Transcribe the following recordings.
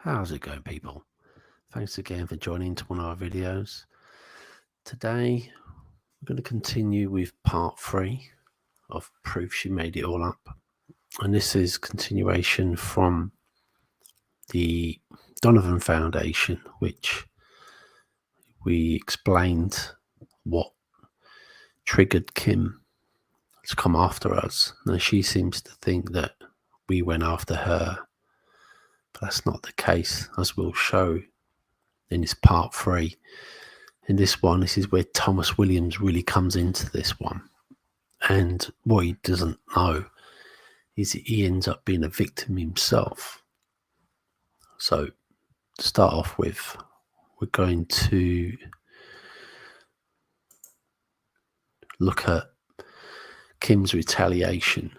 How's it going, people? Thanks again for joining to one of our videos. Today, we're going to continue with part 3 of Proof She Made It All Up. And this is continuation from the Donovan Foundation, which we explained what triggered Kim to come after us. Now, she seems to think that we went after her, but that's not the case, as we'll show in this part 3. In this one, this is where Thomas Williams really comes into this one. And what he doesn't know is that he ends up being a victim himself. So, to start off with, we're going to look at Kim's retaliation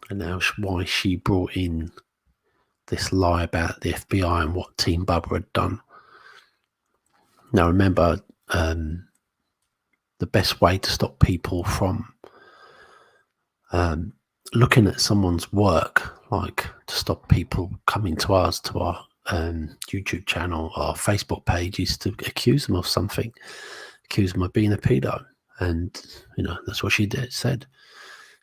and now why she brought in this lie about the FBI and what Team Bubba had done. Now, remember, the best way to stop people from looking at someone's work, like to stop people coming to us, to our YouTube channel or Facebook page, is to accuse them of something, accuse them of being a pedo. And, that's what she said.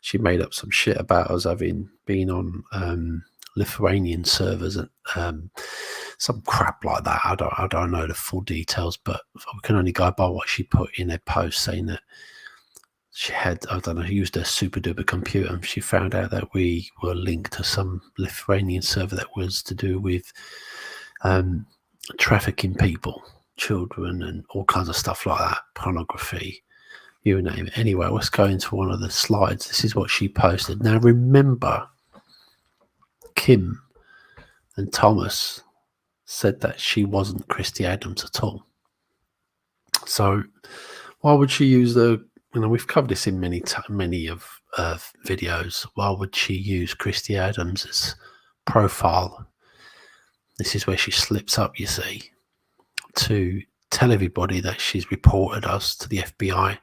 She made up some shit about us having been on Lithuanian servers and some crap like that. I don't know the full details, but we can only go by what she put in her post, saying that she had, used a super duper computer, and she found out that we were linked to some Lithuanian server that was to do with trafficking people, children, and all kinds of stuff like that, pornography, you name it. Anyway, let's go into one of the slides. This is what she posted. Now, remember, Kim and Thomas said that she wasn't Christy Adams at all. So why would she use we've covered this in many of videos. Why would she use Christy Adams's profile? This is where she slips up, you see, to tell everybody that she's reported us to the FBI.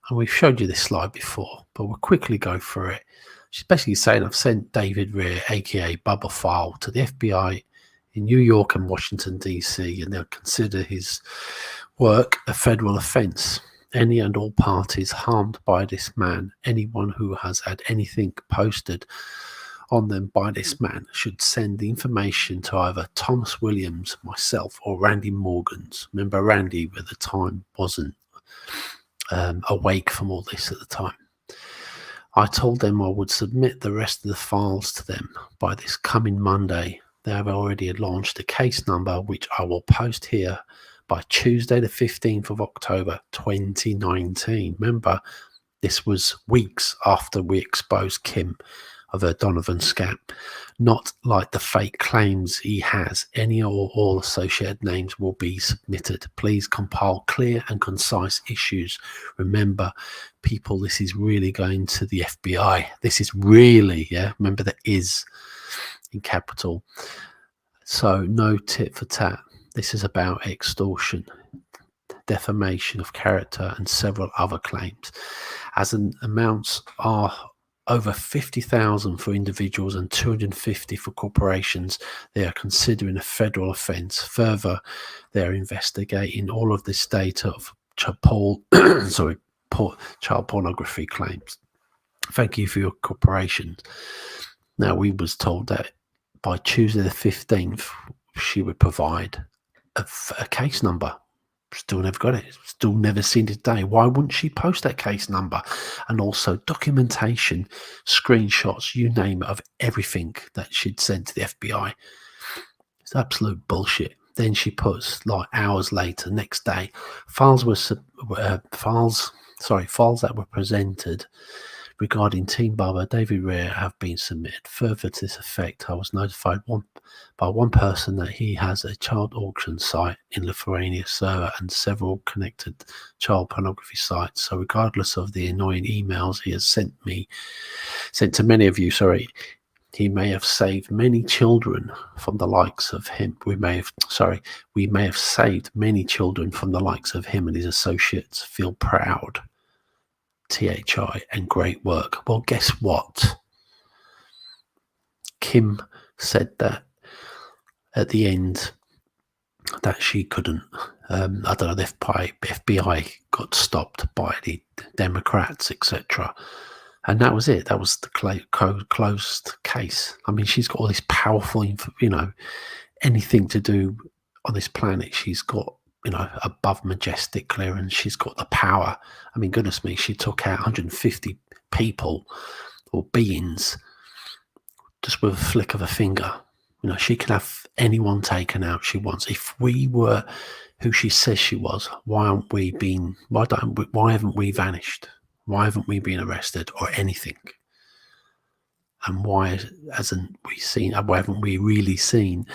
And we've showed you this slide before, but we'll quickly go through it. She's basically saying, I've sent David Rear, aka Bubba File, to the FBI in New York and Washington, D.C., and they'll consider his work a federal offense. Any and all parties harmed by this man, anyone who has had anything posted on them by this man, should send the information to either Thomas Williams, myself, or Randy Morgans. Remember, Randy at the time wasn't awake from all this at the time. I told them I would submit the rest of the files to them by this coming Monday. They have already launched a case number, which I will post here by Tuesday the 15th of October 2019. Remember, this was weeks after we exposed Kim of her Donovan scam. Not like the fake claims he has. Any or all associated names will be submitted. Please compile clear and concise issues. Remember, people, this is really going to the FBI. This is really, remember that is in capital. So no tit for tat. This is about extortion, defamation of character, and several other claims. As an amounts are over 50,000 for individuals and 250 for corporations, they are considering a federal offense. Further, they are investigating all of this data of child pornography claims. Thank you for your cooperation. Now, we was told that by Tuesday the 15th, she would provide a case number. Still never got it. Still never seen it today. Why wouldn't she post that case number? And also documentation, screenshots, you name it, of everything that she'd sent to the FBI. It's absolute bullshit. Then she puts, like, hours later, next day, files that were presented regarding Team Bubba, David Rear, have been submitted. Further to this effect, I was notified by one person that he has a child auction site in Lithuania server and several connected child pornography sites. So regardless of the annoying emails he has sent to many of you, he may have saved many children from the likes of him. We may have saved many children from the likes of him and his associates. Feel proud. THI, and great work. Well, guess what? Kim said that at the end that she couldn't. I don't know, the FBI got stopped by the Democrats, etc. And that was it. That was the closed case. I mean, she's got all this powerful, anything to do on this planet, she's got, above majestic clearance. She's got the power. I mean, goodness me, she took out 150 people or beings just with a flick of a finger. She can have anyone taken out she wants. If we were who she says she was, why haven't we vanished? Why haven't we been arrested or anything? And why haven't we really seen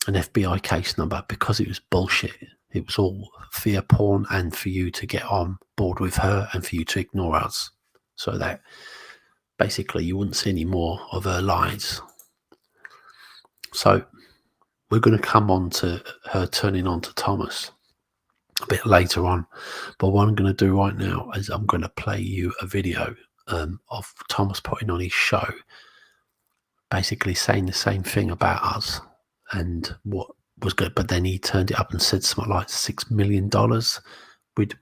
an FBI case number? Because it was bullshit. It was all fear porn, and for you to get on board with her and for you to ignore us, so that basically you wouldn't see any more of her lies. So we're going to come on to her turning on to Thomas a bit later on. But what I'm going to do right now is I'm going to play you a video of Thomas putting on his show, basically saying the same thing about us and what was good. But then he turned it up and said something like $6 million with,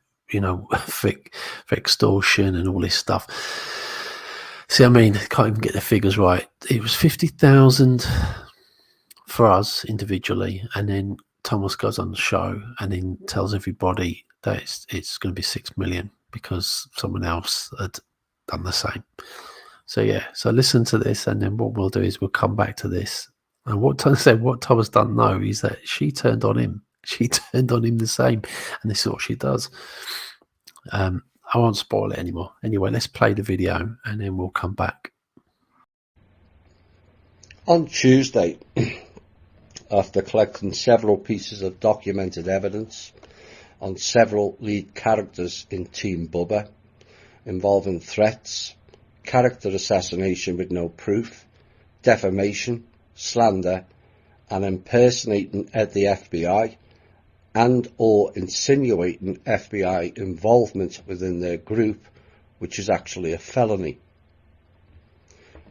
for extortion and all this stuff. See, I mean, can't even get the figures right. It was 50,000 for us individually, and then Thomas goes on the show and then tells everybody that it's going to be 6 million because someone else had done the same. So so listen to this, and then what we'll do is we'll come back to this. And what Thomas doesn't know is that she turned on him. She turned on him the same, and this is what she does. I won't spoil it anymore. Anyway, let's play the video and then we'll come back. On Tuesday, after collecting several pieces of documented evidence on several lead characters in Team Bubba, involving threats, character assassination with no proof, defamation, slander, and impersonating the FBI, and or insinuating FBI involvement within their group, which is actually a felony.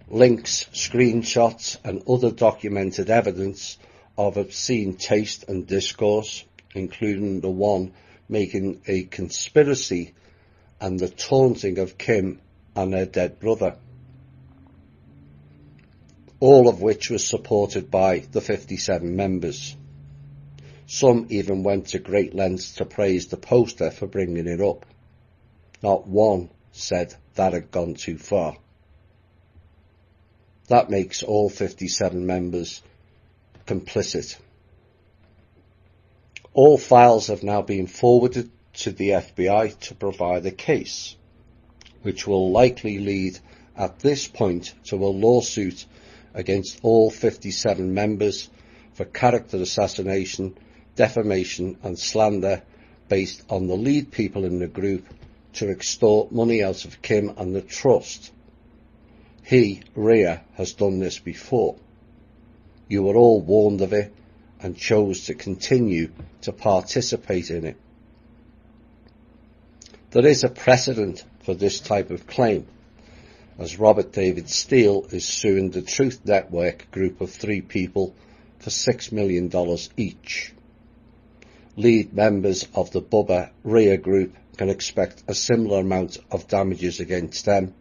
Links, screenshots, and other documented evidence of obscene taste and discourse, including the one making a conspiracy and the taunting of Kim and her dead brother, all of which was supported by the 57 members. Some even went to great lengths to praise the poster for bringing it up. Not one said that had gone too far. That makes all 57 members complicit. All files have now been forwarded to the FBI to provide a case, which will likely lead at this point to a lawsuit against all 57 members for character assassination, defamation and slander based on the lead people in the group to extort money out of Kim and the trust. He, Rhea, has done this before. You were all warned of it and chose to continue to participate in it. There is a precedent for this type of claim, as Robert David Steele is suing the Truth Network group of 3 people for $6 million each. Lead members of the Bubba Rhea group can expect a similar amount of damages against them.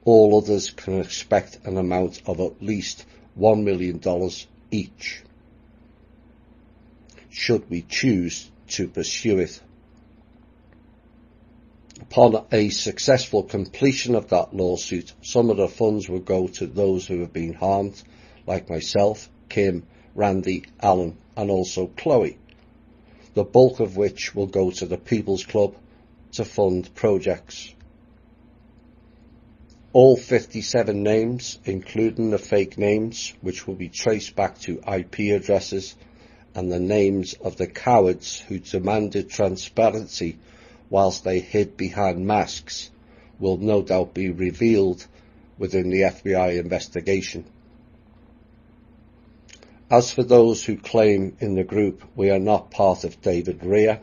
All others can expect an amount of at least $1 million each, should we choose to pursue it. Upon a successful completion of that lawsuit, some of the funds will go to those who have been harmed, like myself, Kim, Randy, Alan, and also Chloe, the bulk of which will go to the People's Club to fund projects. All 57 names, including the fake names, which will be traced back to IP addresses, and the names of the cowards who demanded transparency whilst they hid behind masks, will no doubt be revealed within the FBI investigation. As for those who claim in the group we are not part of David Rhea,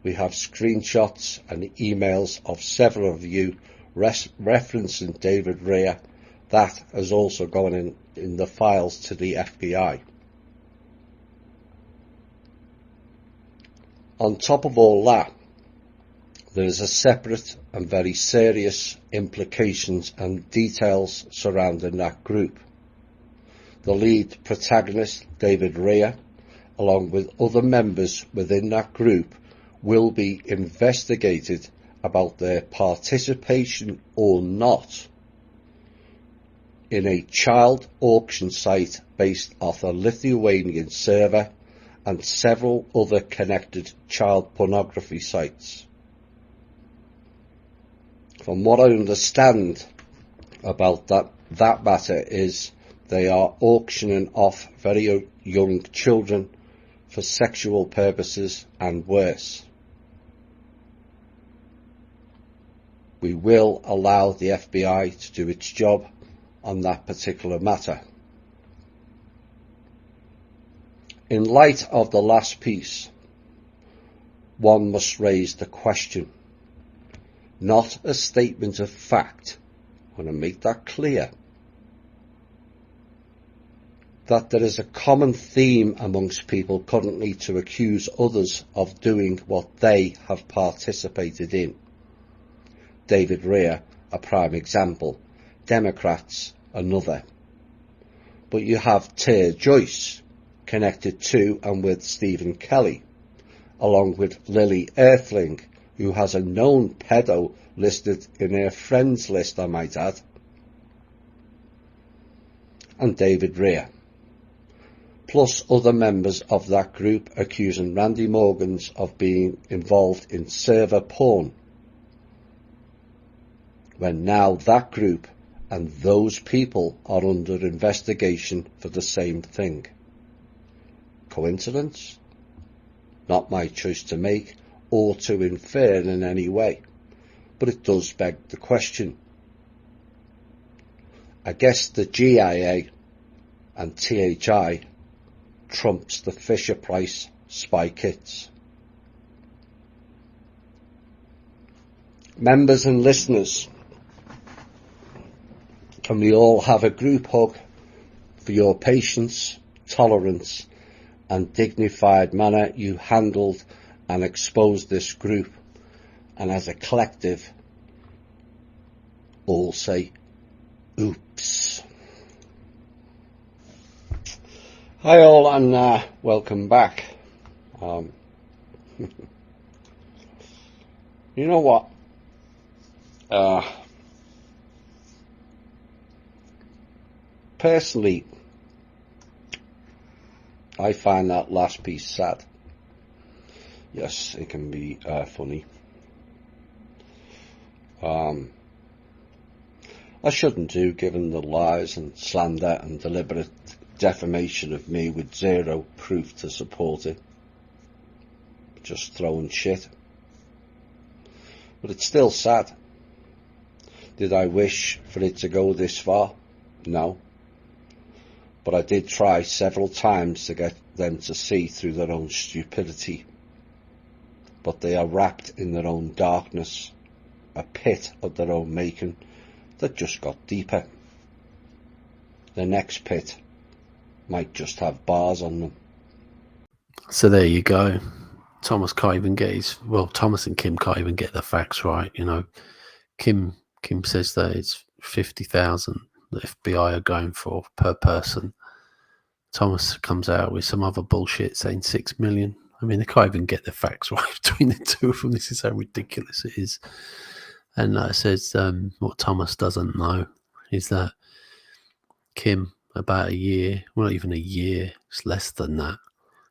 we have screenshots and emails of several of you referencing David Rhea. That has also gone in the files to the FBI. On top of all that, there is a separate and very serious implications and details surrounding that group. The lead protagonist, David Rea, along with other members within that group, will be investigated about their participation or not in a child auction site based off a Lithuanian server and several other connected child pornography sites. From what I understand about that matter is they are auctioning off very young children for sexual purposes and worse. We will allow the FBI to do its job on that particular matter. In light of the last piece, one must raise the question, not a statement of fact. I want to make that clear. That there is a common theme amongst people currently to accuse others of doing what they have participated in. David Rea, a prime example. Democrats, another. But you have Tear Joyce, connected to and with Stephen Kelly, along with Lily Earthling, who has a known pedo listed in her friends list, I might add, and David Rea, plus other members of that group accusing Randy Morgans of being involved in server porn, when now that group and those people are under investigation for the same thing. Coincidence? Not my choice to make or to infer in any way, but it does beg the question. I guess the GIA and THI trumps the Fisher-Price spy kits. Members and listeners, can we all have a group hug for your patience, tolerance and dignified manner you handled and exposed this group, and as a collective all say oops. Hi all, and welcome back. You know what, personally I find that last piece sad. Yes, it can be funny. I shouldn't do, given the lies and slander and deliberate defamation of me with zero proof to support it. Just throwing shit. But it's still sad. Did I wish for it to go this far? No. But I did try several times to get them to see through their own stupidity. But they are wrapped in their own darkness, a pit of their own making that just got deeper. The next pit might just have bars on them. So there you go. Thomas can't even get Thomas and Kim can't even get the facts right. You know, Kim says that it's 50,000 the FBI are going for per person. Thomas comes out with some other bullshit saying 6 million. I mean, they can't even get the facts right between the two of them. This is how ridiculous it is. And it says what Thomas doesn't know is that Kim, about a year, well, not even a year, it's less than that,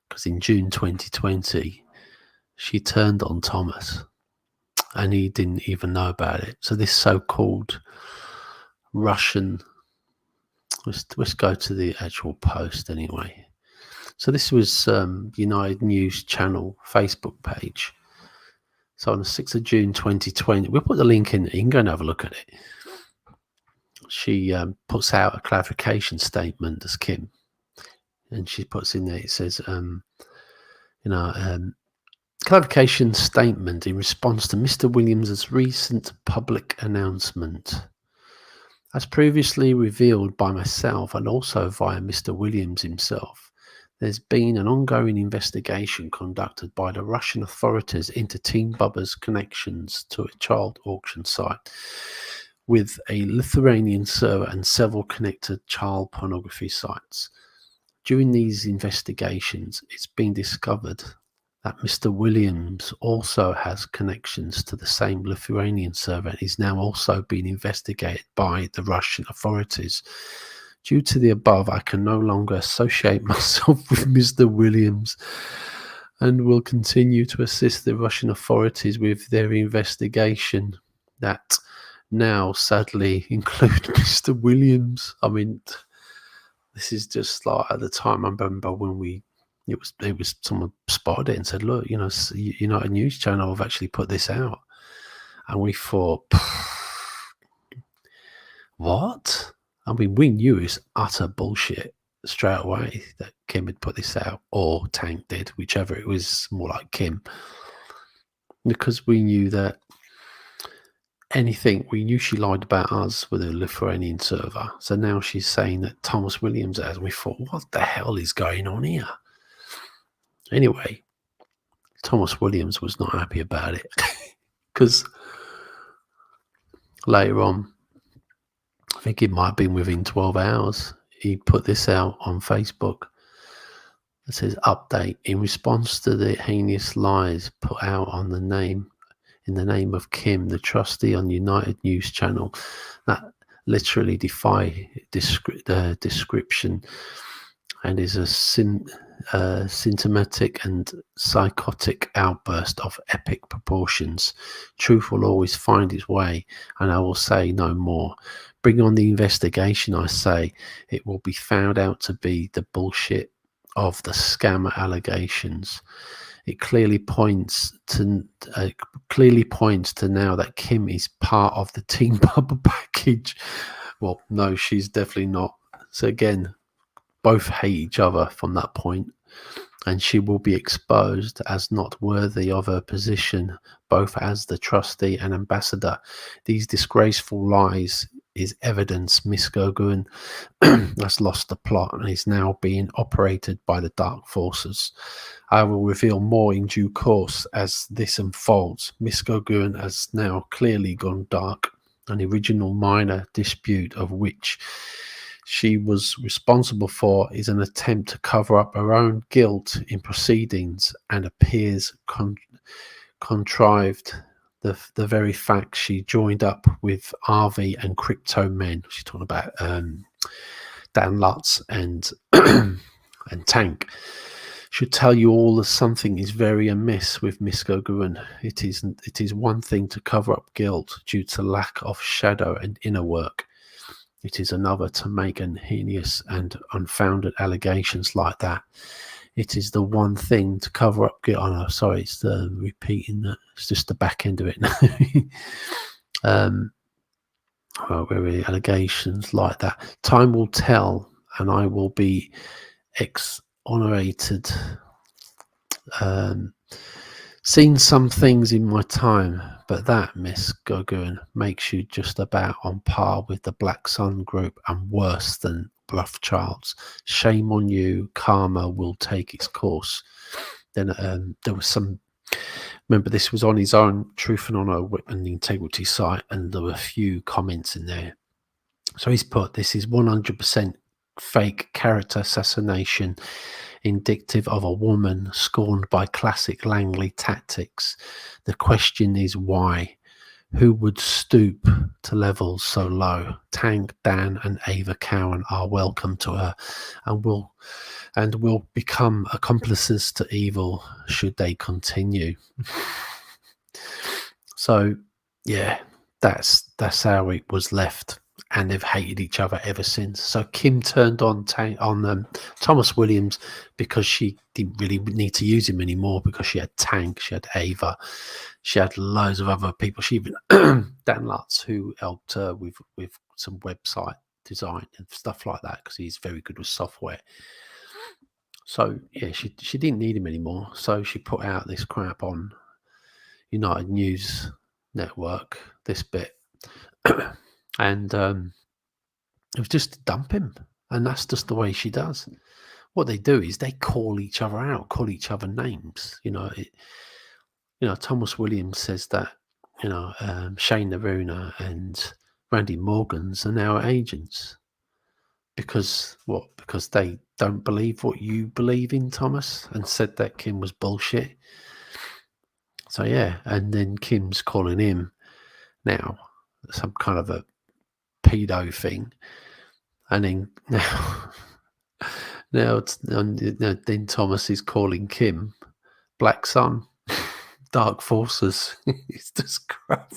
because in June 2020, she turned on Thomas and he didn't even know about it. So this so-called Russian, let's go to the actual post anyway. So this was United News Channel Facebook page. So on the 6th of June 2020, we'll put the link in. You can go and have a look at it. She puts out a clarification statement as Kim. And she puts in there, it says, clarification statement in response to Mr. Williams' recent public announcement. As previously revealed by myself and also via Mr. Williams himself, There's been an ongoing investigation conducted by the Russian authorities into Team Bubba's connections to a child auction site with a Lithuanian server and several connected child pornography sites. During these investigations, it's been discovered that Mr. Williams also has connections to the same Lithuanian server and is now also being investigated by the Russian authorities. Due to the above, I can no longer associate myself with Mr. Williams and will continue to assist the Russian authorities with their investigation that now sadly include Mr. Williams. I mean, this is just like at the time. I remember when it was someone spotted it and said, "Look, United News Channel have actually put this out," and we thought, "What?" I mean, we knew it was utter bullshit straight away that Kim had put this out, or Tank did, whichever. It was more like Kim, because we knew that we knew she lied about us with a Lithuanian server. So now she's saying that Thomas Williams has, and we thought, what the hell is going on here? Anyway, Thomas Williams was not happy about it because later on, I think it might have been within 12 hours, he put this out on Facebook. It says, update, in response to the heinous lies put out in the name of Kim, the trustee on United News Channel, that literally defy description and is a symptomatic and psychotic outburst of epic proportions. Truth will always find its way, and I will say no more. Bring on the investigation, I say. It will be found out to be the bullshit of the scammer allegations. It clearly points to now that Kim is part of the Team Bubba package. Well, no, she's definitely not. So again, both hate each other from that point, and she will be exposed as not worthy of her position, both as the trustee and ambassador. These disgraceful lies is evidence Miss Goguen has lost the plot and is now being operated by the dark forces. I will reveal more in due course as this unfolds. Miss Goguen has now clearly gone dark. An original minor dispute of which she was responsible for is an attempt to cover up her own guilt in proceedings and appears contrived. The very fact she joined up with RV and crypto men, she's talking about Dan Lutz and and Tank, should tell you all that something is very amiss with Miss Goguen. It is one thing to cover up guilt due to lack of shadow and inner work. It is another to make an heinous and unfounded allegations like that. It is the one thing to cover up guilt. Oh no, sorry, it's the repeating that. It's just the back end of it. Where allegations like that. Time will tell, and I will be exonerated. Seen some things in my time, but that, Miss Goguen, makes you just about on par with the Black Sun Group and worse than Rothschilds. Shame on you. Karma will take its course. Then there was some. Remember, this was on his own Truth and Honor and the Integrity site, and there were a few comments in there. So he's put, this is 100% fake character assassination, indicative of a woman scorned by classic Langley tactics. The question is why? Who would stoop to levels so low? Tank, Dan, and Ava Cowan are welcome to her, and will become accomplices to evil should they continue. So, yeah, that's how it was left, and they've hated each other ever since. So Kim turned on Thomas Williams because she didn't really need to use him anymore, because she had Tank, she had Ava, she had loads of other people. She even Dan Lutz, who helped her with some website design and stuff like that, because he's very good with software. So yeah, she didn't need him anymore. So she put out this crap on United News Network, this bit, and it was just to dump him, and that's just the way she does. what they do is they call each other out, call each other names. Thomas Williams says that, Shane Naruna and Randy Morgans are now agents. Because what? Because they don't believe what you believe in, Thomas, and said that Kim was bullshit. So yeah, and then Kim's calling him now some kind of a pedo thing, and then then Thomas is calling Kim Black Sun, Dark Forces. It's just crap.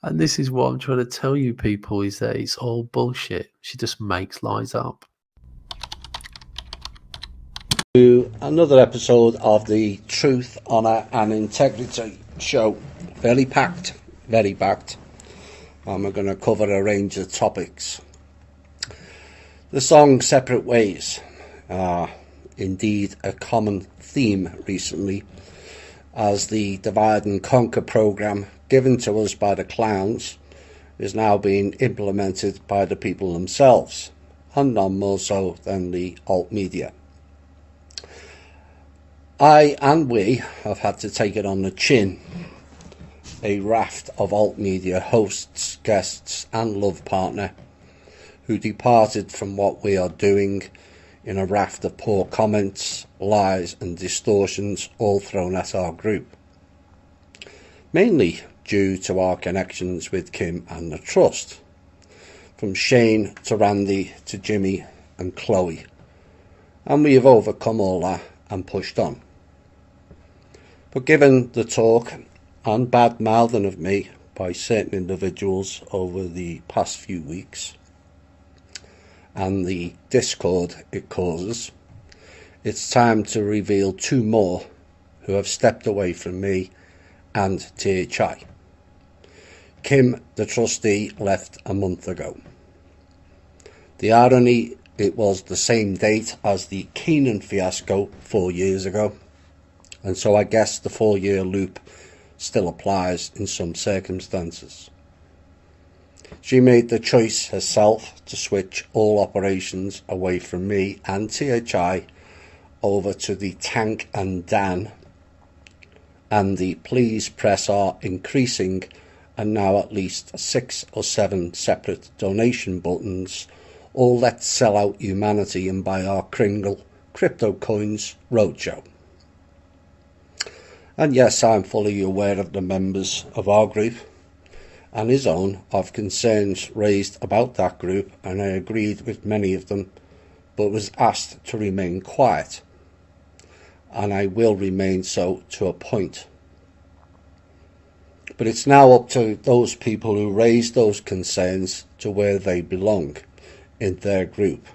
And this is what I'm trying to tell you, people, is that it's all bullshit. She just makes lies up. To another episode of the Truth, Honour and Integrity show. Very packed. We're going to cover a range of topics. The song Separate Ways, indeed a common theme recently, as the divide and conquer programme given to us by the clowns is now being implemented by the people themselves, and none more so than the alt media. I and we have had to take it on the chin, a raft of alt media hosts, guests and love partner who departed from what we are doing in a raft of poor comments, lies and distortions all thrown at our group, mainly due to our connections with Kim and the Trust, from Shane to Randy to Jimmy and Chloe, and we have overcome all that and pushed on. But given the talk and bad mouthing of me by certain individuals over the past few weeks and the discord it causes, it's time to reveal two more who have stepped away from me and THI. Kim, the trustee, left a month ago. The irony, it was the same date as the Keenan fiasco 4 years ago, and so I guess the 4-year loop still applies in some circumstances. She made the choice herself to switch all operations away from me and THI over to the Tank and Dan, and the please press are increasing, and now at least 6 or 7 separate donation buttons, or let's sell out humanity and buy our Kringle crypto coins roadshow. And yes, I'm fully aware of the members of our group and his own of concerns raised about that group, and I agreed with many of them, but was asked to remain quiet, and I will remain so to a point. But it's now up to those people who raised those concerns to where they belong in their group.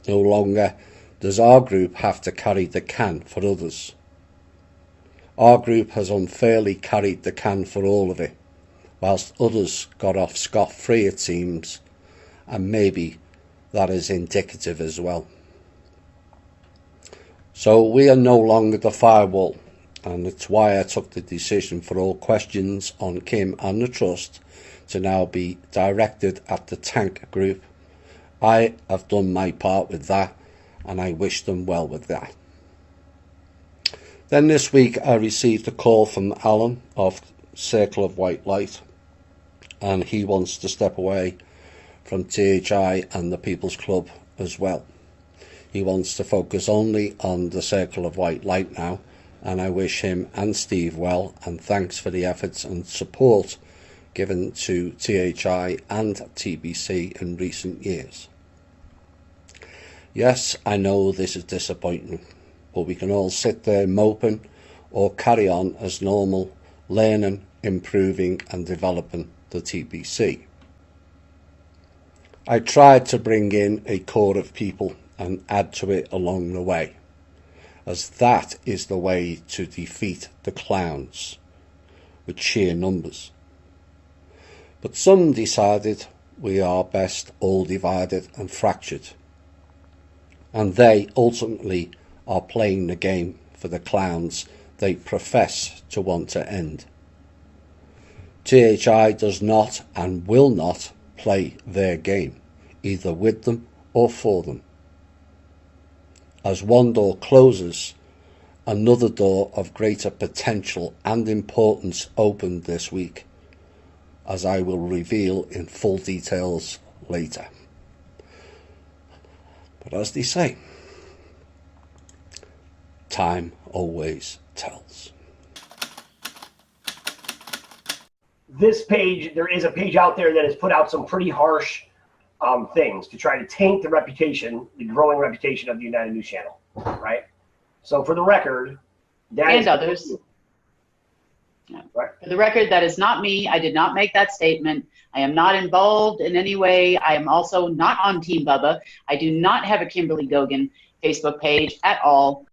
No longer does our group have to carry the can for others. Our group has unfairly carried the can for all of it, whilst others got off scot-free, it seems, and maybe that is indicative as well. So we are no longer the firewall, and it's why I took the decision for all questions on Kim and the Trust to now be directed at the Tank group. I have done my part with that, and I wish them well with that. Then this week I received a call from Alan of Circle of White Light, and he wants to step away from THI and the People's Club as well. He wants to focus only on the Circle of White Light now, and I wish him and Steve well, and thanks for the efforts and support given to THI and TBC in recent years. Yes, I know this is disappointing, but we can all sit there moping or carry on as normal, learning, improving and developing the TBC. I tried to bring in a core of people and add to it along the way, as that is the way to defeat the clowns with sheer numbers. But some decided we are best all divided and fractured, and they ultimately are playing the game for the clowns they profess to want to end. THI does not and will not play their game, either with them or for them. As one door closes, another door of greater potential and importance opened this week, as I will reveal in full details later. But as they say, time always tells. This page, there is a page out there that has put out some pretty harsh things to try to taint the reputation, the growing reputation of the United News Channel, right? So for the record, that and is others. Yeah. Right. For the record, that is not me. I did not make that statement. I am not involved in any way. I am also not on Team Bubba. I do not have a Kimberly Goguen Facebook page at all.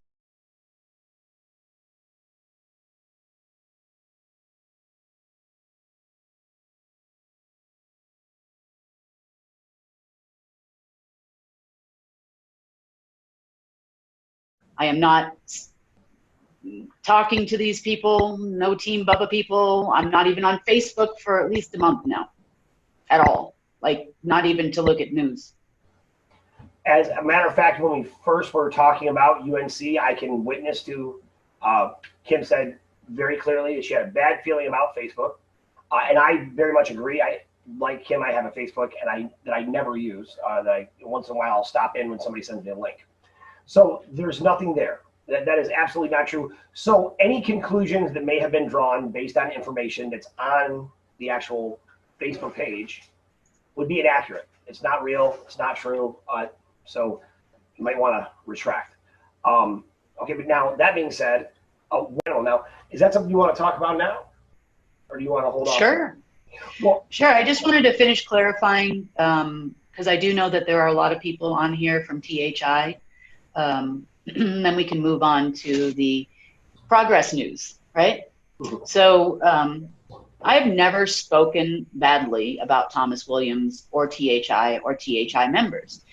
I am not talking to these people, no Team Bubba people. I'm not even on Facebook for at least a month now, at all. Like, not even to look at news. As a matter of fact, when we first were talking about UNC, I can witness to, Kim said very clearly that she had a bad feeling about Facebook. And I very much agree. Like Kim, I have a Facebook that I never use. That once in a while I'll stop in when somebody sends me a link. So there's nothing there. That is absolutely not true. So any conclusions that may have been drawn based on information that's on the actual Facebook page would be inaccurate. It's not real. It's not true. So you might want to retract. Okay, but now that being said, now is that something you want to talk about now, or do you want to hold on? Sure. Well, sure. I just wanted to finish clarifying because I do know that there are a lot of people on here from THI. Then we can move on to the progress news, right? Mhm. So I've never spoken badly about Thomas Williams or THI members.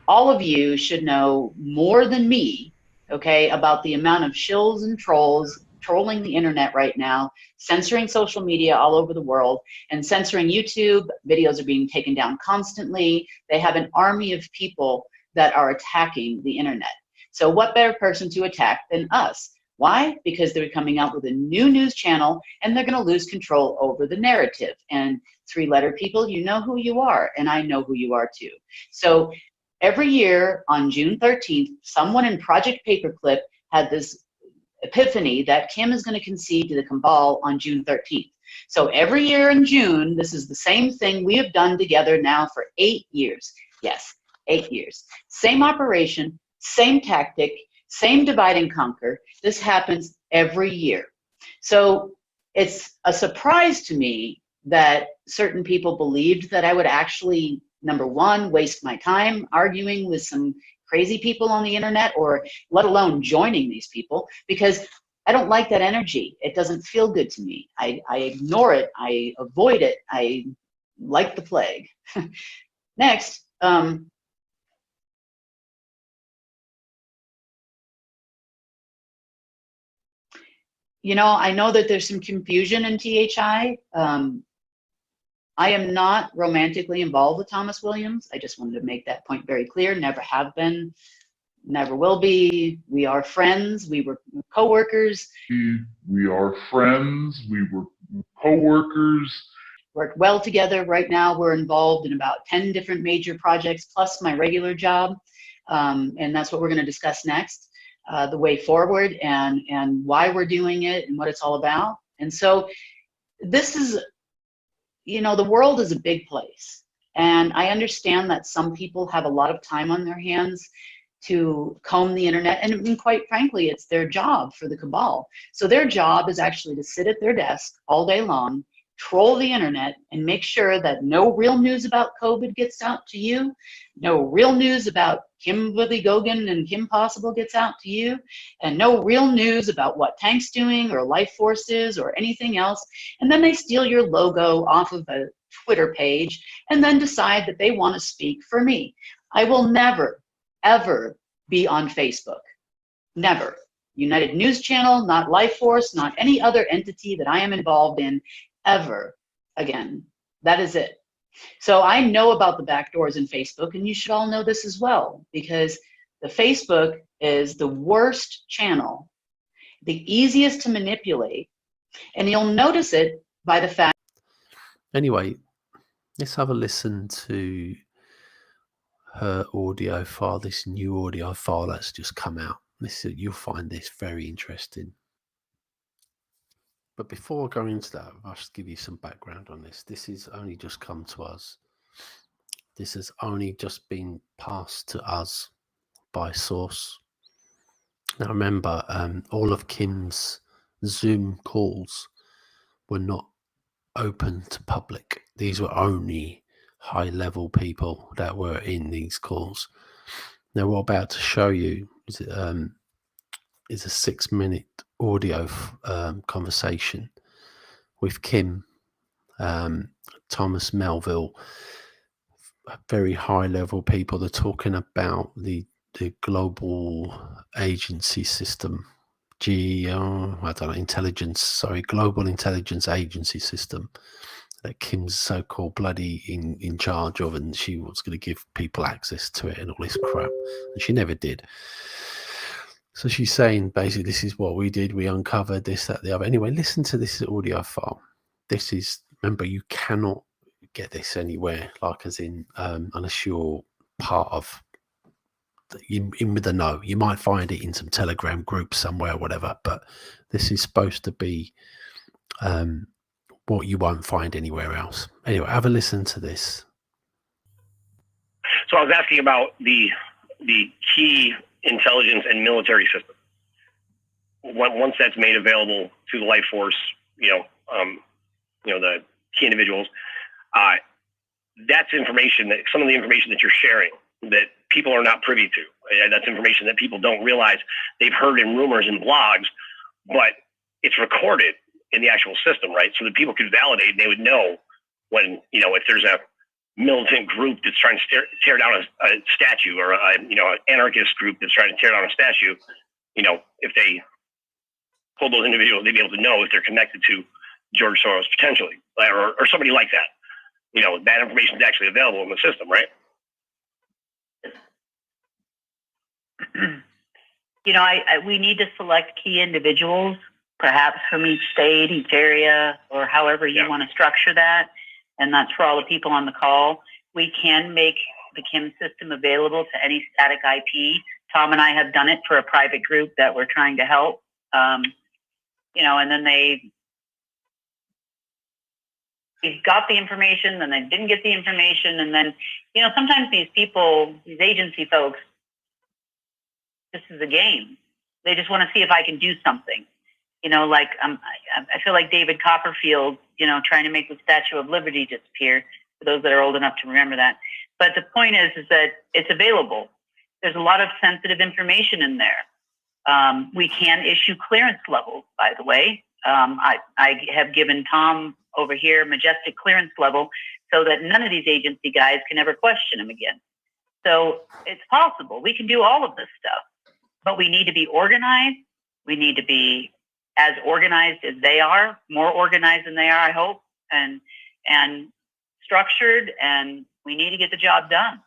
All of you should know more than me, okay, about the amount of shills and trolls trolling the internet right now, censoring social media all over the world, and censoring YouTube. Videos are being taken down constantly. They have an army of people that are attacking the internet. So what better person to attack than us? Why? Because they're coming out with a new news channel and they're going to lose control over the narrative. And three-letter people, you know who you are, and I know who you are too. So every year on June 13th, someone in Project Paperclip had this epiphany that Kim is going to concede to the cabal on June 13th. So every year in June, this is the same thing we have done together now for 8 years. Yes, 8 years. Same operation, same tactic, same divide and conquer. This happens every year. So it's a surprise to me that certain people believed that I would actually, number one, waste my time arguing with some crazy people on the internet, or let alone joining these people, because I don't like that energy. It doesn't feel good to me. I ignore it. I avoid it. I like the plague. Next, you know, I know that there's some confusion in THI. I am not romantically involved with Thomas Williams. I just wanted to make that point very clear. Never have been, never will be. We are friends. We were co-workers. We are friends. We were co-workers. Work well together. Right now, we're involved in about 10 different major projects, plus my regular job. And that's what we're going to discuss next. The way forward and why we're doing it and what it's all about. And so this is, you know, the world is a big place. And I understand that some people have a lot of time on their hands to comb the internet. And quite frankly, it's their job for the cabal. So their job is actually to sit at their desk all day long, troll the internet, and make sure that no real news about COVID gets out to you, no real news about Kimberly Goguen and Kim Possible gets out to you, and no real news about what Tank's doing or Life Force is or anything else. And then they steal your logo off of a Twitter page and then decide that they want to speak for me. I will never, ever be on Facebook. Never. United News Channel, not Life Force, not any other entity that I am involved in ever again. That is it. So I know about the backdoors in Facebook, and you should all know this as well, because The Facebook is the worst channel, the easiest to manipulate, and you'll notice it by the fact. Anyway, let's have a listen to her audio file, this new audio file that's just come out. You'll find this very interesting. But before I go into that, I'll just give you some background on this. This has only just come to us. This has only just been passed to us by source. Now remember, all of Kim's Zoom calls were not open to public. These were only high-level people that were in these calls. Now what I'm about to show you is a 6-minute audio conversation with Kim, Thomas Melville, very high-level people. They're talking about the global agency system, global intelligence agency system that Kim's so-called bloody in charge of, and she was going to give people access to it and all this crap, and she never did. So she's saying basically, this is what we did. We uncovered this, that, the other. Anyway, listen to this audio file. This is, remember, you cannot get this anywhere, like as in, unless you're part of, in with the know. You might find it in some Telegram groups somewhere or whatever, but this is supposed to be what you won't find anywhere else. Anyway, have a listen to this. So I was asking about the key intelligence and military system. Once that's made available to the life force, the key individuals, that's information that some of the information that you're sharing that people are not privy to. That's information that people don't realize they've heard in rumors and blogs, but it's recorded in the actual system, right? So that people could validate, and they would know when, if there's a militant group that's trying to tear down a statue, or an anarchist group that's trying to tear down a statue, if they pull those individuals, they'd be able to know if they're connected to George Soros potentially, or somebody like that. That information is actually available in the system, right? We need to select key individuals, perhaps from each state, each area, or however you want to structure that. And that's for all the people on the call. We can make the Kim system available to any static IP. Tom and I have done it for a private group that we're trying to help. And then they got the information, then they didn't get the information. And then, sometimes these people, these agency folks, this is a game. They just want to see if I can do something. I feel like David Copperfield, trying to make the Statue of Liberty disappear, for those that are old enough to remember that. But the point is that it's available. There's a lot of sensitive information in there. We can issue clearance levels, by the way. I have given Tom over here majestic clearance level so that none of these agency guys can ever question him again. So it's possible. We can do all of this stuff, but we need to be organized. We need to be as organized as they are, more organized than they are, I hope, and structured, and we need to get the job done.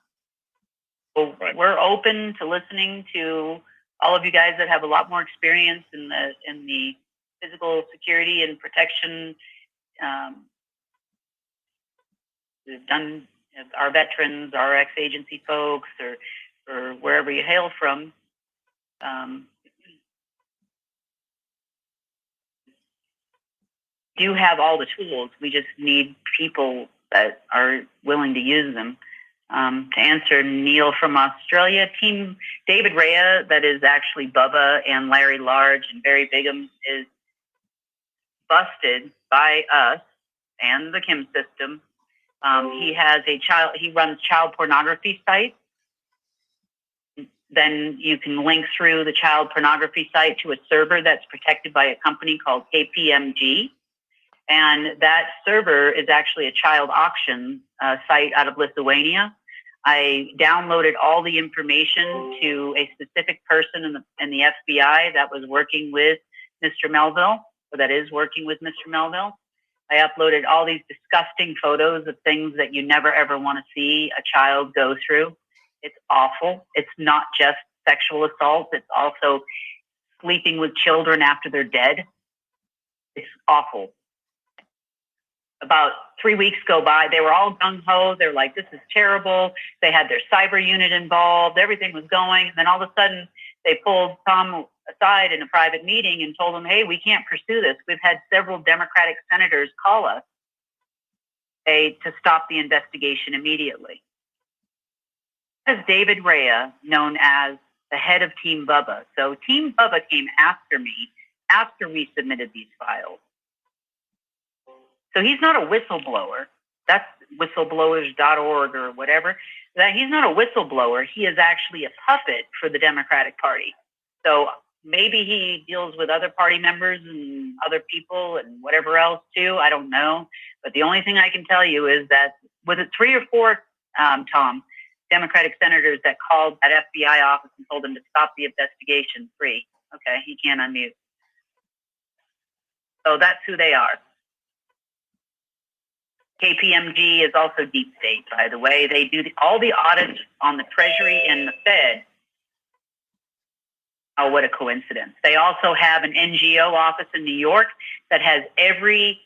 So we're open to listening to all of you guys that have a lot more experience in the physical security and protection. We've done our veterans, our ex-agency folks, or wherever you hail from. Do have all the tools. We just need people that are willing to use them. To answer Neil from Australia, Team David Rea, that is actually Bubba and Larry Large and Barry Bigham, is busted by us and the Kim system. He runs child pornography sites. Then you can link through the child pornography site to a server that's protected by a company called KPMG. And that server is actually a child auction site out of Lithuania. I downloaded all the information to a specific person in the FBI that was working with Mr. Melville, or that is working with Mr. Melville. I uploaded all these disgusting photos of things that you never ever want to see a child go through. It's awful. It's not just sexual assault. It's also sleeping with children after they're dead. It's awful. About 3 weeks go by. They were all gung-ho. They're like, this is terrible. They had their cyber unit involved. Everything was going. And then all of a sudden, they pulled Tom aside in a private meeting and told him, hey, we can't pursue this. We've had several Democratic senators call us to stop the investigation immediately. This is David Rea, known as the head of Team Bubba. So Team Bubba came after me after we submitted these files. So he's not a whistleblower. That's whistleblowers.org or whatever. He's not a whistleblower. He is actually a puppet for the Democratic Party. So maybe he deals with other party members and other people and whatever else too. I don't know. But the only thing I can tell you is that with it 3 or 4, Tom, Democratic senators that called that FBI office and told them to stop the investigation. 3. Okay, he can't unmute. So that's who they are. KPMG is also deep state, by the way. They do all the audits on the Treasury and the Fed. Oh, what a coincidence. They also have an NGO office in New York that has every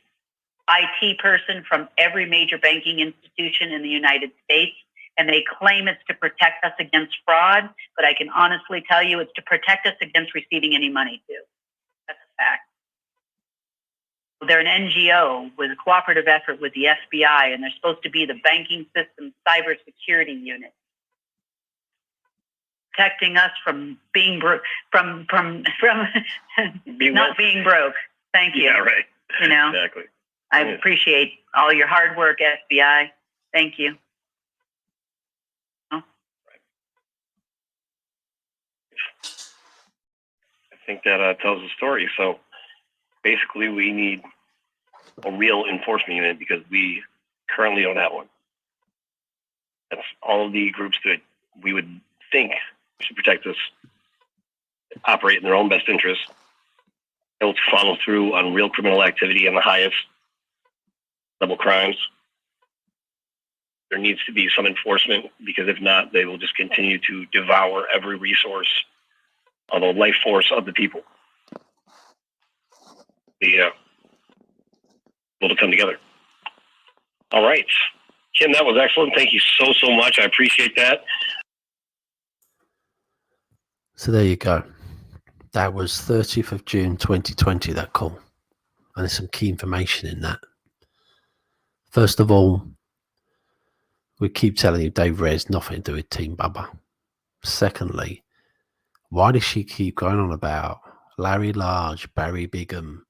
IT person from every major banking institution in the United States. And they claim it's to protect us against fraud, but I can honestly tell you it's to protect us against receiving any money too. That's a fact. They're an NGO with a cooperative effort with the FBI, and they're supposed to be the banking system cybersecurity unit, protecting us from being broke, from not being broke. Thank you. Yeah, right. You know, exactly. I appreciate all your hard work, FBI. Thank you. I think that tells the story. So basically, we need a real enforcement unit because we currently don't have one. That's all of the groups that we would think should protect us, operate in their own best interest, able to follow through on real criminal activity and the highest level crimes. There needs to be some enforcement because if not, they will just continue to devour every resource of the life force of the people. Able to come together. All right. Kim, that was excellent. Thank you so, so much. I appreciate that. So there you go. That was 30th of June 2020, that call. And there's some key information in that. First of all, we keep telling you Dave Rea's nothing to do with Team Bubba. Secondly, why does she keep going on about Larry Large, Barry Bigham?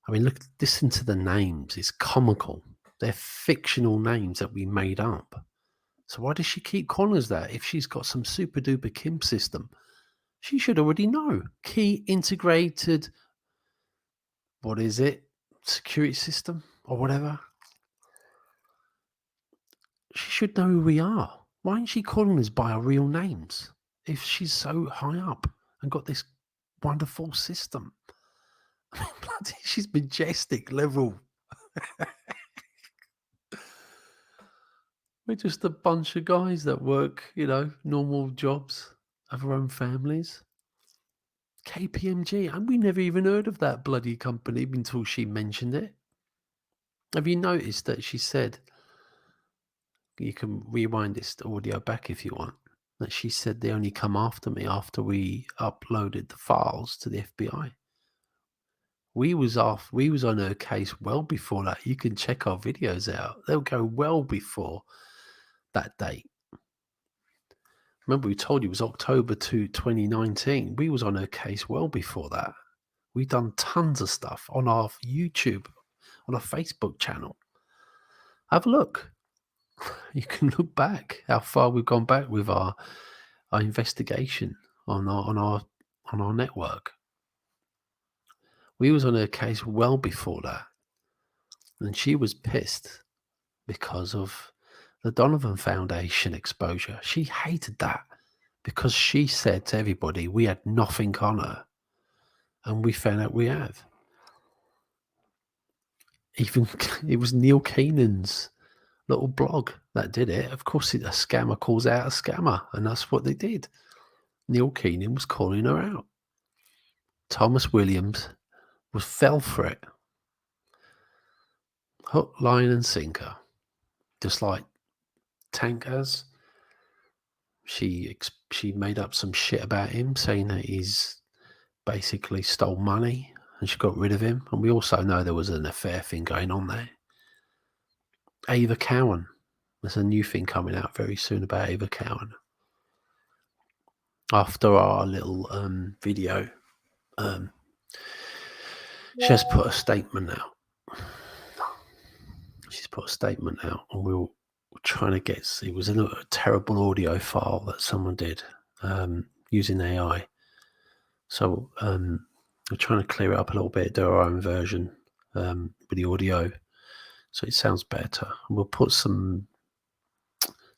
I mean, look, listen to the names. It's comical. They're fictional names that we made up. So why does she keep calling us that? If she's got some super duper Kim system, she should already know. Key integrated, what is it? Security system or whatever. She should know who we are. Why isn't she calling us by our real names if she's so high up and got this wonderful system? Bloody, she's majestic level. We're just a bunch of guys that work, normal jobs, have our own families. KPMG, and we never even heard of that bloody company until she mentioned it. Have you noticed that she said, you can rewind this audio back if you want, that she said they only come after me after we uploaded the files to the FBI. We was on her case well before that. You can check our videos out. They'll go well before that date. Remember, we told you it was October 2, 2019. We was on her case well before that. We've done tons of stuff on our YouTube, on our Facebook channel. Have a look. You can look back how far we've gone back with our investigation on our network. We was on her case well before that. And she was pissed because of the Donovan Foundation exposure. She hated that because she said to everybody we had nothing on her. And we found out we have. Even it was Neil Keenan's little blog that did it. Of course, a scammer calls out a scammer, and that's what they did. Neil Keenan was calling her out. Thomas Williams fell for it. Hook, line, and sinker. Just like Tank has. She made up some shit about him, saying that he's basically stole money, and she got rid of him. And we also know there was an affair thing going on there. Ava Cowan. There's a new thing coming out very soon about Ava Cowan. After our little video, she has put a statement out. She's put a statement out, and we're trying to get. It was a terrible audio file that someone did using AI. So we're trying to clear it up a little bit, do our own version with the audio, so it sounds better. And we'll put some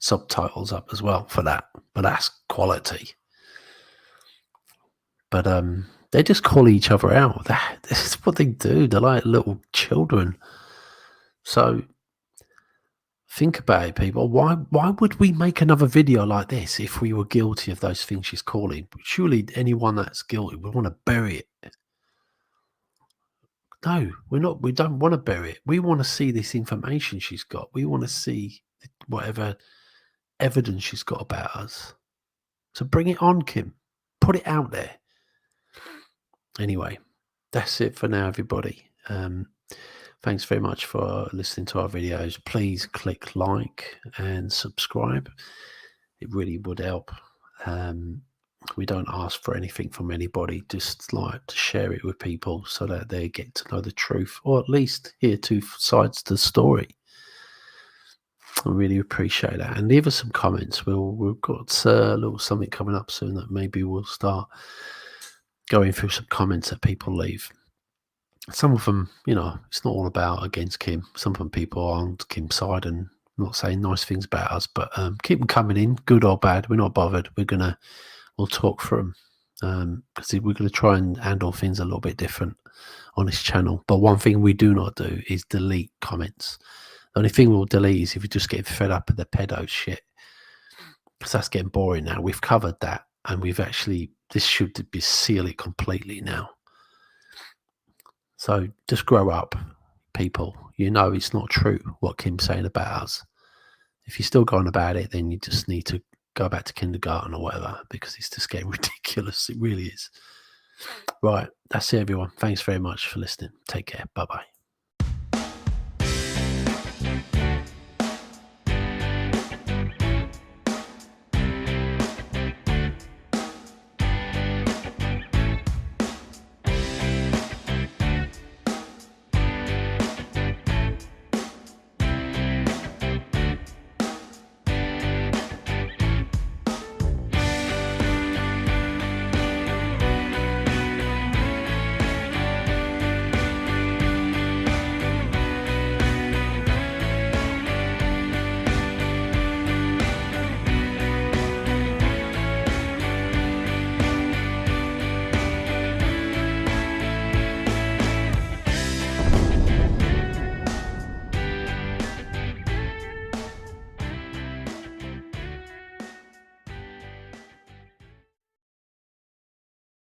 subtitles up as well for that, but that's quality. But they just call each other out. This is what they do. They're like little children. So think about it, people. Why would we make another video like this if we were guilty of those things she's calling? Surely anyone that's guilty would want to bury it. No, we're not. We don't want to bury it. We want to see this information she's got. We want to see whatever evidence she's got about us. So bring it on, Kim. Put it out there. Anyway, that's it for now, everybody. Thanks very much for listening to our videos. Please click like and subscribe. It really would help. We don't ask for anything from anybody, just like to share it with people so that they get to know the truth, or at least hear two sides to the story. I really appreciate that. And leave us some comments. We've got a little something coming up soon that maybe we'll start going through some comments that people leave. Some of them, it's not all about against Kim. Some of them people are on Kim's side and not saying nice things about us, but keep them coming in, good or bad. We're not bothered. We'll talk through them because we're going to try and handle things a little bit different on this channel. But one thing we do not do is delete comments. The only thing we'll delete is if you just get fed up with the pedo shit, because that's getting boring now. We've covered that, and this should be seal it completely now. So just grow up, people. It's not true what Kim's saying about us. If you're still going about it, then you just need to go back to kindergarten or whatever, because it's just getting ridiculous. It really is. Right. That's it, everyone. Thanks very much for listening. Take care. Bye-bye.